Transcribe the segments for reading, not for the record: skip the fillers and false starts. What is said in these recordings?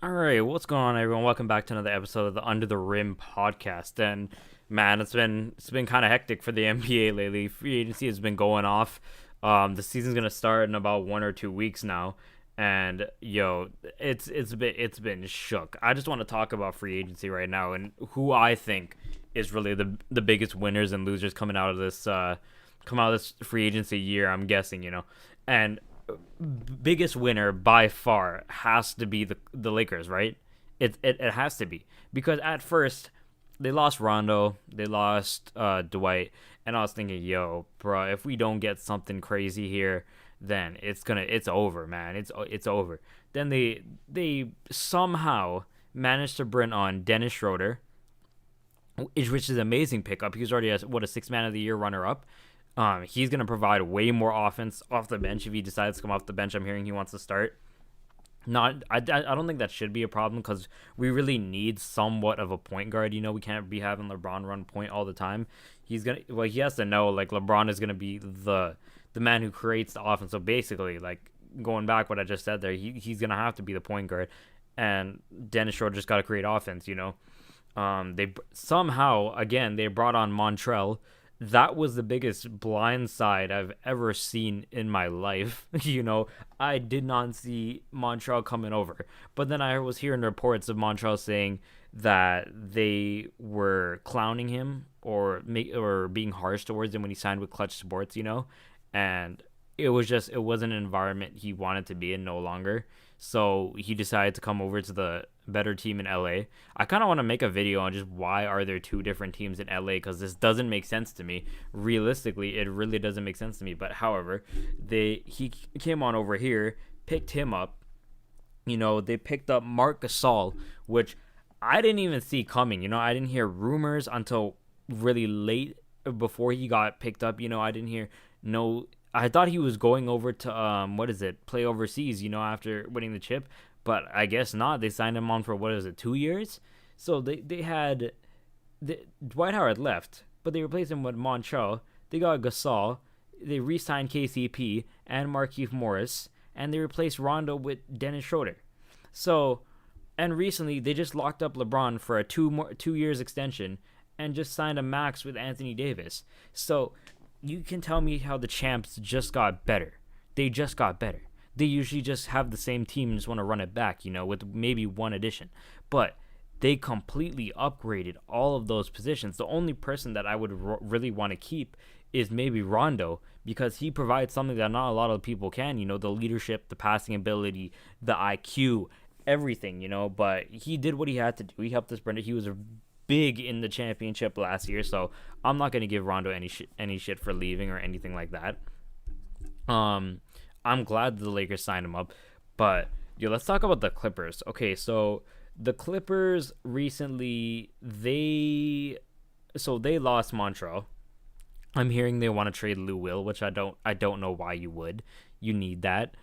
All right, what's going on, everyone? Welcome back to another episode of the Under the Rim podcast. And man, it's been kind of hectic for the NBA lately. Free agency has been going off. The season's gonna start in about 1 or 2 weeks now, and it's been shook. I just want to talk about free agency right now and who I think is really the biggest winners and losers coming out of this free agency year. I'm guessing, and biggest winner by far has to be the Lakers, right? It has to be because at first they lost Rondo, they lost Dwight, and I was thinking, yo, bro, if we don't get something crazy here, then it's over, man. It's over. Then they somehow managed to bring on Dennis Schroeder, which is an amazing pickup. He was already a 6 man of the year runner up. He's gonna provide way more offense off the bench if he decides to come off the bench. I'm hearing he wants to start. I don't think that should be a problem because we really need somewhat of a point guard. We can't be having LeBron run point all the time. He has to know like LeBron is gonna be the man who creates the offense. So basically, like going back what I just said there, he's gonna have to be the point guard, and Dennis Schroeder just got to create offense. They somehow again they brought on Montrell. That was the biggest blind side I've ever seen in my life. I did not see Montreal coming over. But then I was hearing reports of Montreal saying that they were clowning him or being harsh towards him when he signed with Clutch Sports. And it wasn't an environment he wanted to be in no longer. So he decided to come over to the better team in LA. I kind of want to make a video on just why are there two different teams in LA, because this doesn't make sense to me. Realistically, it really doesn't make sense to me. But however, he came on over here, picked him up. They picked up Marc Gasol, which I didn't even see coming. I didn't hear rumors until really late before he got picked up. I didn't hear no. I thought he was going over to play overseas, after winning the chip, but I guess not. They signed him on for 2 years. So they had Dwight Howard left, but they replaced him with Montrell. They got Gasol. They re-signed KCP and Markieff Morris, and they replaced Rondo with Dennis Schroeder. So, and recently they just locked up LeBron for a 2 years extension and just signed a max with Anthony Davis. So you can tell me how the champs just got better. They just got better. They usually just have the same team and just want to run it back, with maybe one addition. But they completely upgraded all of those positions. The only person that I would really want to keep is maybe Rondo, because he provides something that not a lot of people can, the leadership, the passing ability, the IQ, everything, but he did what he had to do. He helped us bring it. He was big in the championship last year, so I'm not going to give Rondo any shit for leaving or anything like that. I'm glad the Lakers signed him up, but let's talk about the Clippers. Okay, so the Clippers recently they lost Montrell. I'm hearing they want to trade Lou Will, which I don't know why you would. You need that.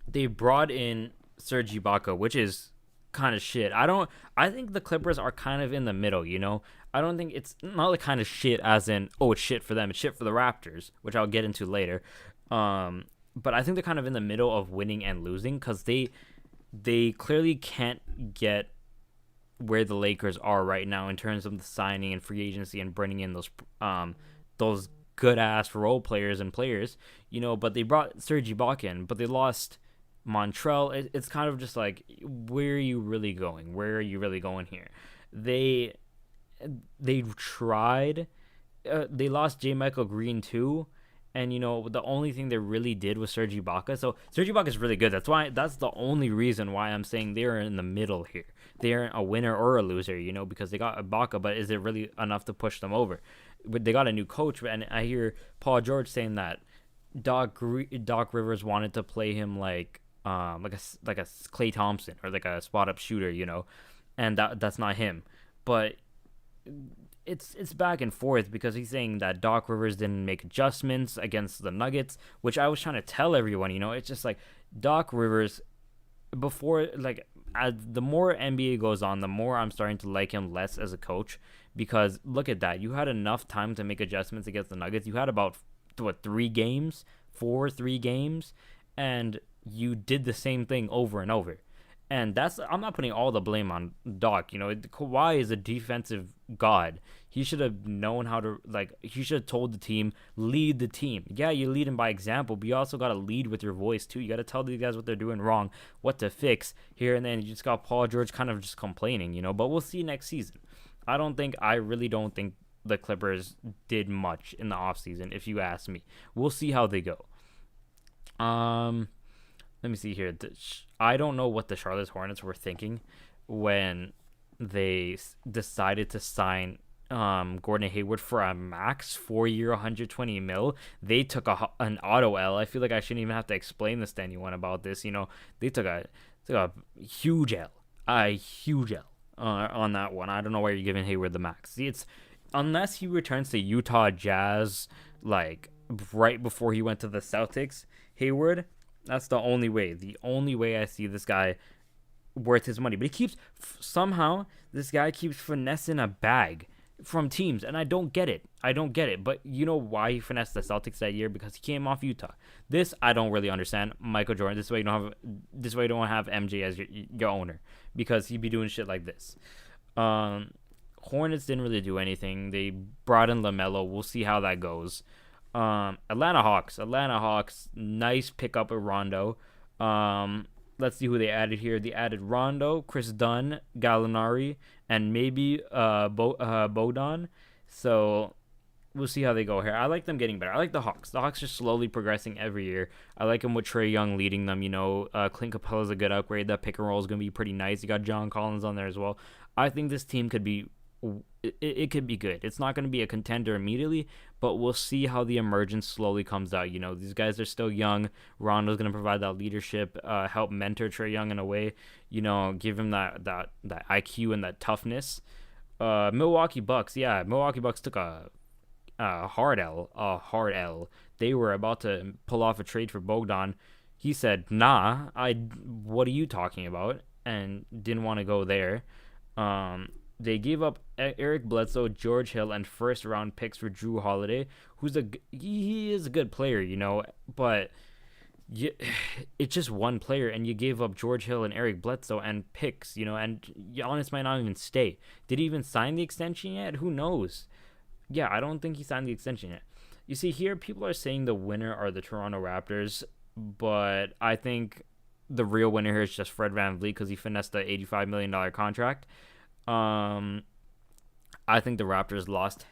They brought in Serge Ibaka, which is kind of shit. I think the Clippers are kind of in the middle, I don't think it's not like kind of shit as in, oh, it's shit for them, it's shit for the Raptors, which I'll get into later. But I think they're kind of in the middle of winning and losing, because they clearly can't get where the Lakers are right now in terms of the signing and free agency and bringing in those good ass role players and players, but they brought Serge Ibaka in, but they lost Montrell. It's kind of just like, where are you really going? Where are you really going here? They tried. They lost J. Michael Green too, and the only thing they really did was Serge Ibaka. So Serge Ibaka is really good. That's the only reason why I'm saying they're in the middle here. They aren't a winner or a loser, because they got Ibaka, but is it really enough to push them over? But they got a new coach, and I hear Paul George saying that Doc Rivers wanted to play him like a Klay Thompson or like a spot up shooter, and that's not him. But it's back and forth, because he's saying that Doc Rivers didn't make adjustments against the Nuggets, which I was trying to tell everyone. It's just like Doc Rivers, before, like, as the more NBA goes on, the more I'm starting to like him less as a coach, because look at that. You had enough time to make adjustments against the Nuggets. You had about 3 games, 3 games, and you did the same thing over and over. And I'm not putting all the blame on Doc. Kawhi is a defensive god. He should have known how to, he should have told the team, lead the team. Yeah, you lead them by example, but you also got to lead with your voice too. You got to tell these guys what they're doing wrong, what to fix here and then. You just got Paul George kind of just complaining, but we'll see next season. I really don't think the Clippers did much in the offseason, if you ask me. We'll see how they go. Let me see here. I don't know what the Charlotte Hornets were thinking when they decided to sign Gordon Hayward for a max 4-year, $120 million. They took an auto L. I feel like I shouldn't even have to explain this to anyone about this. They took a huge L, on that one. I don't know why you're giving Hayward the max. See, it's unless he returns to Utah Jazz right before he went to the Celtics, Hayward. That's the only way. The only way I see this guy worth his money. But somehow this guy keeps finessing a bag from teams, and I don't get it. But you know why he finessed the Celtics that year? Because he came off Utah. This I don't really understand. Michael Jordan. This way you don't have MJ as your owner, because he'd be doing shit like this. Hornets didn't really do anything. They brought in LaMelo. We'll see how that goes. Atlanta Hawks, nice pickup of Rondo. Let's see who they added here. They added Rondo, Chris Dunn, Gallinari, and maybe Bogdan. So we'll see how they go here. I like them getting better. I like the Hawks. The Hawks are slowly progressing every year. I like them with Trae Young leading them. Clint Capella's a good upgrade. That pick and roll is going to be pretty nice. You got John Collins on there as well. I think this team could be it could be good. It's not going to be a contender immediately, but we'll see how the emergence slowly comes out. These guys are still young. Rondo's going to provide that leadership, help mentor Trae Young in a way, give him that IQ and that toughness. Milwaukee Bucks took a hard L. They were about to pull off a trade for Bogdan. He said, "Nah, what are you talking about?" and didn't want to go there. They gave up Eric Bledsoe, George Hill, and first-round picks for Drew Holiday, he is a good player, but it's just one player, and you gave up George Hill and Eric Bledsoe and picks, and Giannis might not even stay. Did he even sign the extension yet? Who knows? Yeah, I don't think he signed the extension yet. You see, here people are saying the winner are the Toronto Raptors, but I think the real winner here is just Fred VanVleet because he finessed the $85 million contract. I think the Raptors lost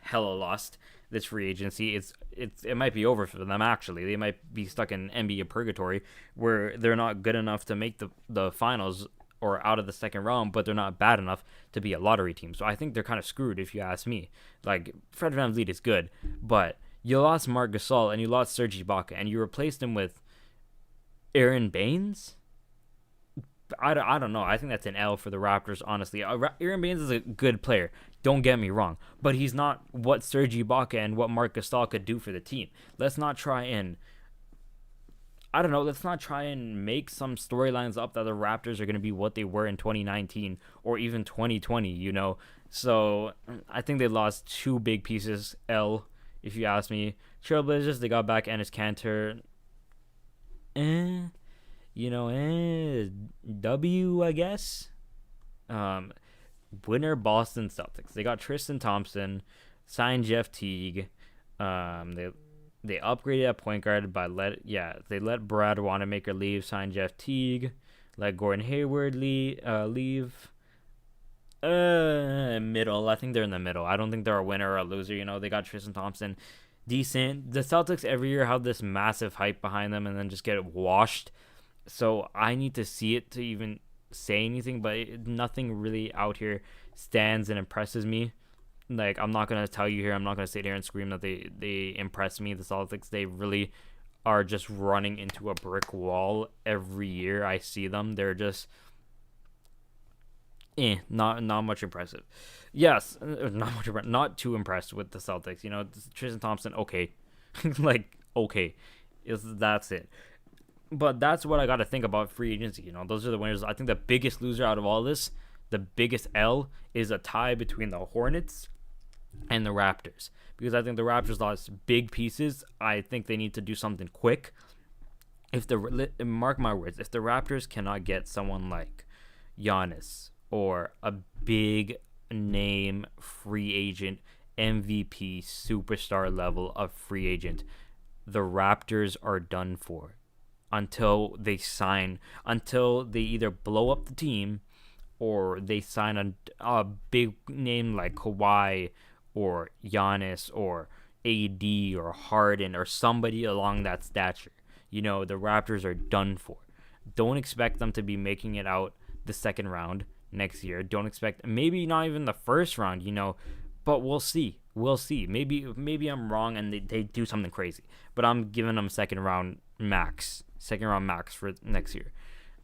this free agency. It might be over for them, actually. They might be stuck in NBA purgatory where they're not good enough to make the finals or out of the second round, but they're not bad enough to be a lottery team. So I think they're kind of screwed, if you ask me. Fred VanVleet is good, but you lost Marc Gasol and you lost Serge Ibaka and you replaced him with Aaron Baines? I don't know. I think that's an L for the Raptors, honestly. Aaron Baines is a good player. Don't get me wrong. But he's not what Serge Ibaka and what Marc Gasol could do for the team. Let's not try and make some storylines up that the Raptors are going to be what they were in 2019 or even 2020, So I think they lost two big pieces, L, if you ask me. Trailblazers, they got back Enes Kanter. W, I guess. Winner Boston Celtics. They got Tristan Thompson, signed Jeff Teague. They upgraded at point guard they let Brad Wanamaker leave, signed Jeff Teague, let Gordon Hayward leave. Middle. I think they're in the middle. I don't think they're a winner or a loser. They got Tristan Thompson, decent. The Celtics every year have this massive hype behind them and then just get washed. So I need to see it to even say anything, but nothing really out here stands and impresses me. I'm not going to tell you here, I'm not going to sit here and scream that they impress me. The Celtics, they really are just running into a brick wall every year I see them. They're just not much impressive. Yes, not too impressed with the Celtics. Tristan Thompson, okay. Okay. That's it. But that's what I got to think about free agency. Those are the winners. I think the biggest loser out of all this, the biggest L, is a tie between the Hornets and the Raptors. Because I think the Raptors lost big pieces. I think they need to do something quick. Mark my words, if the Raptors cannot get someone like Giannis or a big name free agent, MVP, superstar level of free agent, the Raptors are done for until they either blow up the team or they sign a big name like Kawhi or Giannis or AD or Harden or somebody along that stature. The Raptors are done for. Don't expect them to be making it out the second round next year. Don't expect maybe not even the first round, but we'll see. We'll see. Maybe I'm wrong and they do something crazy. But I'm giving them second round max for next year.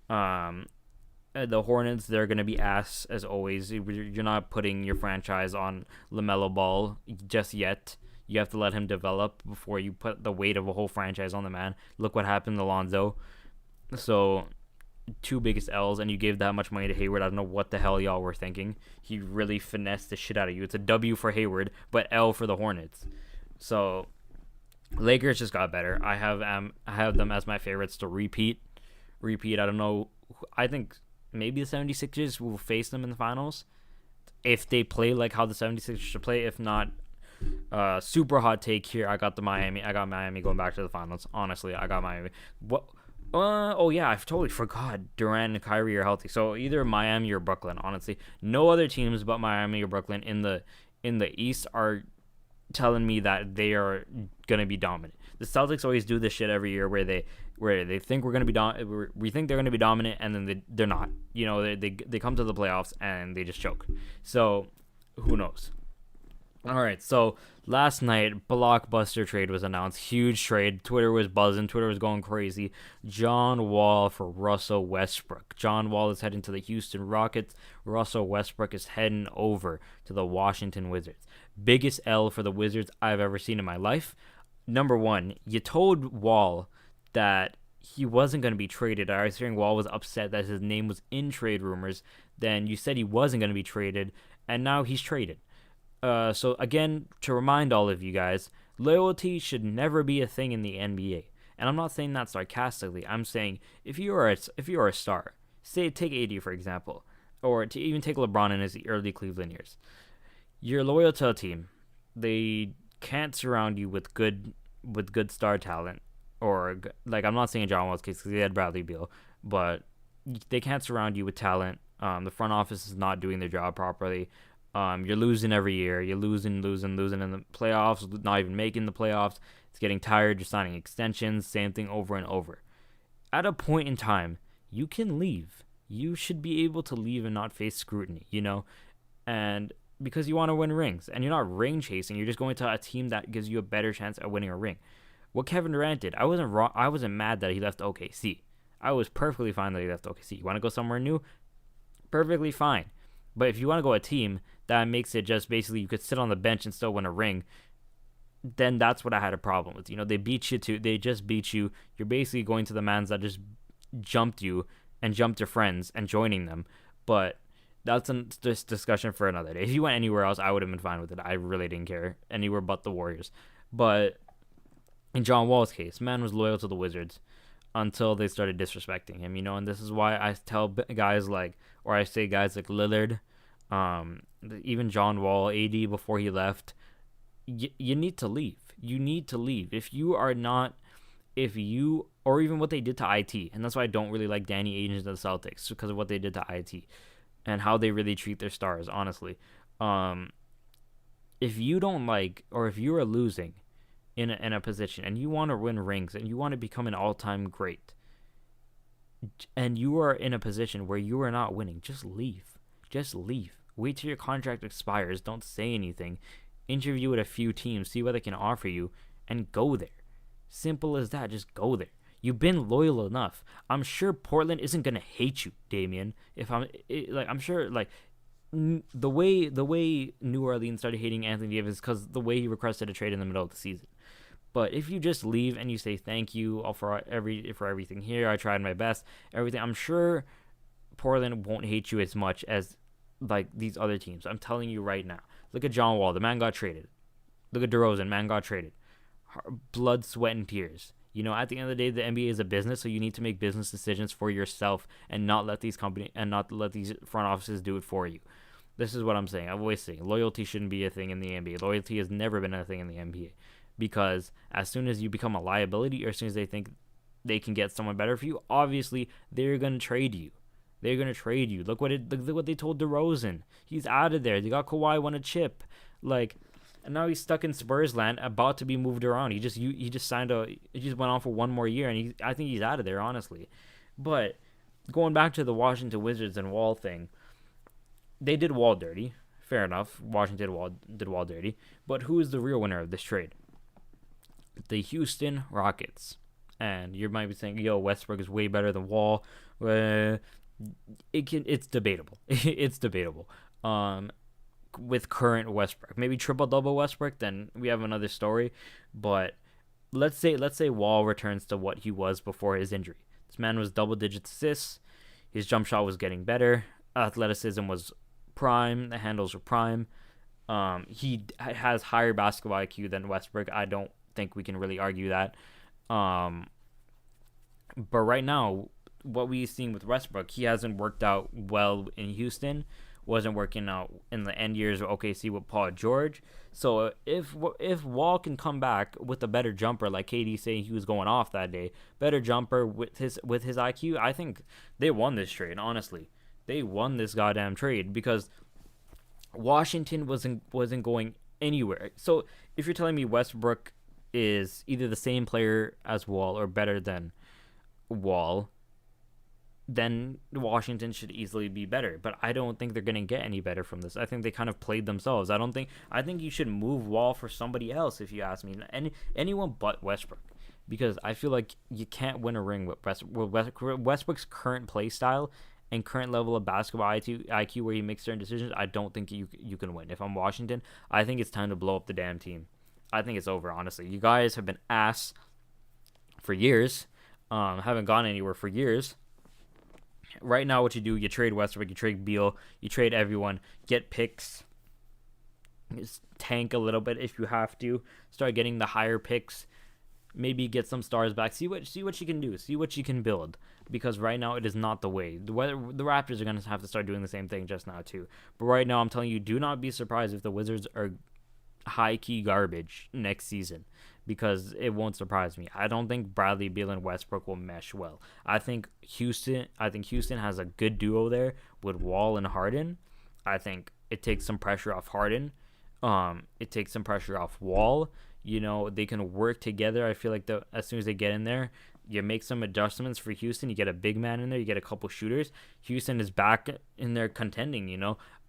The Hornets, they're going to be ass as always. You're not putting your franchise on LaMelo Ball just yet. You have to let him develop before you put the weight of a whole franchise on the man. Look what happened to Lonzo. So, 2 biggest L's, and you gave that much money to Hayward. I don't know what the hell y'all were thinking. He really finessed the shit out of you. It's a W for Hayward, but L for the Hornets. So, Lakers just got better. I have them as my favorites to repeat. I don't know. I think maybe the 76ers will face them in the finals if they play like how the 76ers should play. If not, super hot take here. I got Miami going back to the finals. Honestly, I got Miami. What? Oh yeah, I totally forgot. Durant and Kyrie are healthy, so either Miami or Brooklyn. Honestly, no other teams but Miami or Brooklyn in the East are telling me that they are gonna be dominant. The Celtics always do this shit every year where they think we think they're gonna be dominant, and then they're not. They come to the playoffs and they just choke. So who knows? All right, so last night, blockbuster trade was announced. Huge trade. Twitter was buzzing. Twitter was going crazy. John Wall for Russell Westbrook. John Wall is heading to the Houston Rockets. Russell Westbrook is heading over to the Washington Wizards. Biggest L for the Wizards I've ever seen in my life. Number one, you told Wall that he wasn't going to be traded. I was hearing Wall was upset that his name was in trade rumors. Then you said he wasn't going to be traded, and now he's traded. So again, to remind all of you guys, loyalty should never be a thing in the NBA. And I'm not saying that sarcastically. I'm saying if you are a star, say take AD for example, or to even take LeBron in his early Cleveland years, you're loyal to a team. They can't surround you with good star talent, or like I'm not saying John Wall's case because he had Bradley Beal, but they can't surround you with talent. The front office is not doing their job properly. You're losing every year. You're losing in the playoffs, not even making the playoffs. It's getting tired. You're signing extensions. Same thing over and over. At a point in time, you can leave. You should be able to leave and not face scrutiny, and because you want to win rings. And you're not ring chasing. You're just going to a team that gives you a better chance at winning a ring. What Kevin Durant did, I wasn't wrong. I wasn't mad that he left OKC. I was perfectly fine that he left OKC. You want to go somewhere new? Perfectly fine. But if you want to go a team that makes it just basically you could sit on the bench and still win a ring, then that's what I had a problem with. They just beat you. You're basically going to the mans that just jumped you and jumped your friends and joining them. But that's this discussion for another day. If you went anywhere else, I would have been fine with it. I really didn't care. Anywhere but the Warriors. But in John Wall's case, man was loyal to the Wizards until they started disrespecting him, and this is why I tell guys like Lillard, even John Wall, AD before he left, you need to leave. You need to leave. Or even what they did to IT, and that's why I don't really like Danny Ainge and the Celtics, because of what they did to IT and how they really treat their stars, honestly. If you don't like, or if you are losing in a position and you want to win rings and you want to become an all-time great, and you are in a position where you are not winning, just leave. Wait till your contract expires. Don't say anything. Interview with a few teams, see what they can offer you, and go there. Simple as that. Just go there. You've been loyal enough. I'm sure Portland isn't gonna hate you, Damian. I'm sure the way New Orleans started hating Anthony Davis because the way he requested a trade in the middle of the season. But if you just leave and you say thank you for everything here, I tried my best, everything, I'm sure Portland won't hate you as much as these other teams. I'm telling you right now. Look at John Wall, the man got traded. Look at DeRozan, man got traded. Blood, sweat, and tears. At the end of the day, the NBA is a business, so you need to make business decisions for yourself and not let these front offices do it for you. This is what I'm saying. I'm always saying loyalty shouldn't be a thing in the NBA. Loyalty has never been a thing in the NBA, because as soon as you become a liability, or as soon as they think they can get someone better for you, obviously they're gonna trade you. They're gonna trade you. Look what they told DeRozan. He's out of there. They got Kawhi, won a chip, and now he's stuck in Spurs land, about to be moved around. He just went on for one more year, and I think he's out of there, honestly. But going back to the Washington Wizards and Wall thing, they did Wall dirty. Fair enough. Washington did Wall dirty. But who is the real winner of this trade? The Houston Rockets. And you might be saying, yo, Westbrook is way better than Wall. It's debatable. It's debatable. With current Westbrook, maybe triple-double Westbrook, then we have another story. But let's say Wall returns to what he was before his injury. This man was double-digit assists. His jump shot was getting better. Athleticism was prime. The handles were prime. He has higher basketball IQ than Westbrook. I don't think we can really argue that. But right now, what we've seen with Westbrook, he hasn't worked out well in Houston. Wasn't working out in the end years of OKC with Paul George. So if Wall can come back with a better jumper, like KD saying he was going off that day, better jumper with his IQ, I think they won this trade. Honestly, they won this goddamn trade, because Washington wasn't going anywhere. So if you're telling me Westbrook is either the same player as Wall or better than Wall, then Washington should easily be better. But I don't think they're going to get any better from this. I think they kind of played themselves. I think you should move Wall for somebody else, if you ask me. Anyone but Westbrook. Because I feel like you can't win a ring with Westbrook's current play style and current level of basketball IQ where he makes certain decisions. I don't think you can win. If I'm Washington, I think it's time to blow up the damn team. I think it's over, honestly. You guys have been ass for years. Haven't gone anywhere for years. Right now, what you do, you trade Westbrook, you trade Beal, you trade everyone, get picks, just tank a little bit if you have to, start getting the higher picks, maybe get some stars back, see what you can do, see what you can build, because right now it is not the way. The Raptors are going to have to start doing the same thing just now too. But right now, I'm telling you, do not be surprised if the Wizards are high-key garbage next season, because it won't surprise me. I don't think Bradley Beal and Westbrook will mesh well. I think Houston has a good duo there with Wall and Harden. I think it takes some pressure off Harden. It takes some pressure off Wall. They can work together. I feel like as soon as they get in there, you make some adjustments for Houston. You get a big man in there. You get a couple shooters. Houston is back in there contending,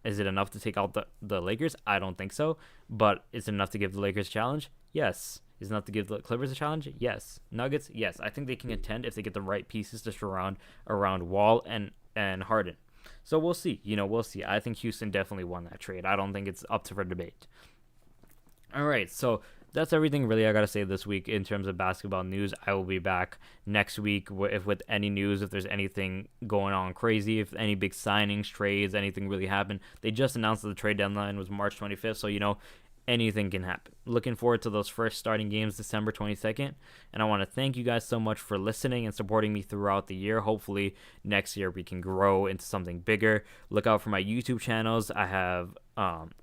Is it enough to take out the Lakers? I don't think so. But is it enough to give the Lakers a challenge? Yes. Is it enough to give the Clippers a challenge? Yes. Nuggets? Yes. I think they can contend if they get the right pieces to surround around Wall and Harden. So we'll see. We'll see. I think Houston definitely won that trade. I don't think it's up for debate. All right. So that's everything really I got to say this week in terms of basketball news. I will be back next week with any news, if there's anything going on crazy, if any big signings, trades, anything really happened. They just announced that the trade deadline was March 25th, so anything can happen. Looking forward to those first starting games December 22nd, and I want to thank you guys so much for listening and supporting me throughout the year. Hopefully next year we can grow into something bigger. Look out for my YouTube channels. I have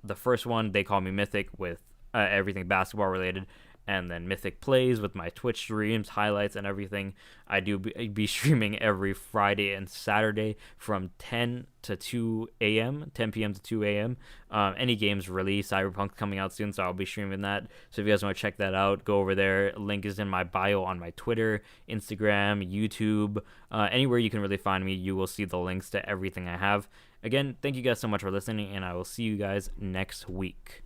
the first one, They Call Me Mythic, with everything basketball related, and then Mythic Plays with my Twitch streams, highlights, and everything. I do be streaming every Friday and Saturday from 10 to 2 a.m., 10 p.m. to 2 a.m. Any games release. Cyberpunk's coming out soon, so I'll be streaming that. So if you guys want to check that out, go over there. Link is in my bio on my Twitter, Instagram, YouTube. Anywhere you can really find me, you will see the links to everything I have. Again, thank you guys so much for listening, and I will see you guys next week.